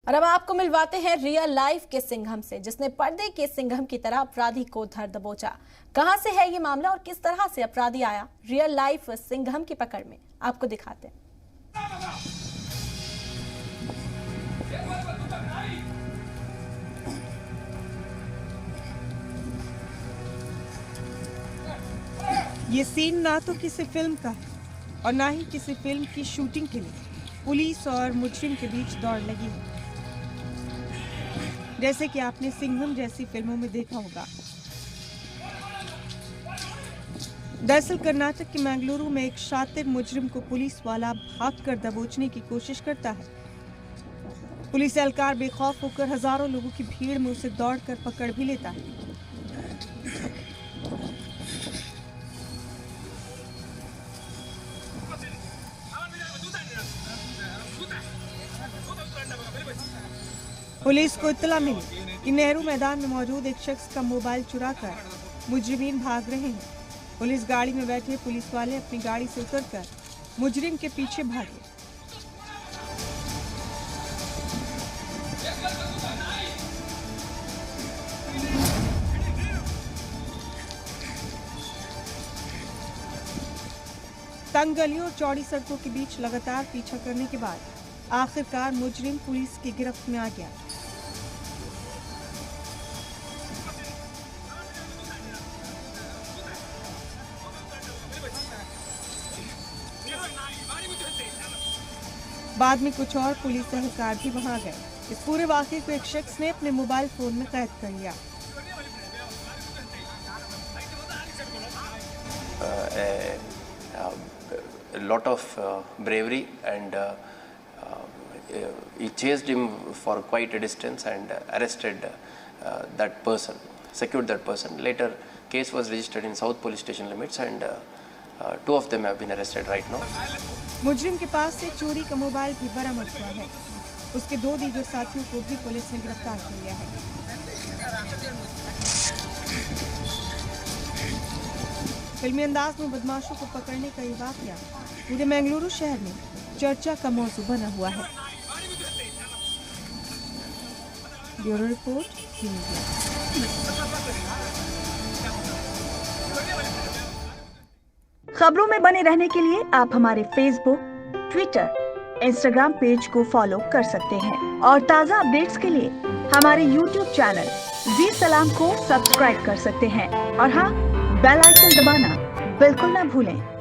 और अब आपको मिलवाते हैं रियल लाइफ के सिंघम से, जिसने पर्दे के सिंघम की तरह अपराधी को धर दबोचा। कहां से है ये मामला और किस तरह से अपराधी आया रियल लाइफ सिंघम की पकड़ में, आपको दिखाते हैं। ये सीन ना तो किसी फिल्म का है और ना ही किसी फिल्म की शूटिंग के लिए पुलिस और मुजरिम के बीच दौड़ लगी है, जैसे कि आपने सिंघम जैसी फिल्मों में देखा होगा। दरअसल कर्नाटक के मंगलुरु में एक शातिर मुजरिम को पुलिस वाला भागकर दबोचने की कोशिश करता है। पुलिस एहलकार बेखौफ होकर हजारों लोगों की भीड़ में उसे दौड़कर पकड़ भी लेता है। पुलिस को इत्तला मिली कि नेहरू मैदान में मौजूद एक शख्स का मोबाइल चुराकर मुजरिमीन भाग रहे हैं। पुलिस गाड़ी में बैठे पुलिस वाले अपनी गाड़ी से उतरकर मुजरिम के पीछे भागे। तंग गलियों और चौड़ी सड़कों के बीच लगातार पीछा करने के बाद आखिरकार मुजरिम पुलिस की गिरफ्त में आ गया। बाद में कुछ और पुलिस एहलकार भी वहां गए। इस पूरे वाकये को एक शख्स ने अपने मोबाइल फोन में कैद कर लिया। A lot of bravery and he chased him for quite a distance and arrested that person, secured that person. Later case was registered in South Police Station limits and two of them have been arrested right now. मुजरिम के पास से चोरी का mobile भी बरामद हुआ है। उसके दो दीगर साथियों को भी पुलिस ने गिरफ्तार कर लिया है। फिल्मी अंदाज में बदमाशों को पकड़ने का ये वाकया पूरे मंगलुरु शहर में चर्चा का मौजू बना हुआ है। Bureau report. खबरों में बने रहने के लिए आप हमारे फेसबुक, ट्विटर, इंस्टाग्राम पेज को फॉलो कर सकते हैं और ताज़ा अपडेट्स के लिए हमारे यूट्यूब चैनल जी सलाम को सब्सक्राइब कर सकते हैं। और हाँ, बेल आइकन दबाना बिल्कुल ना भूलें।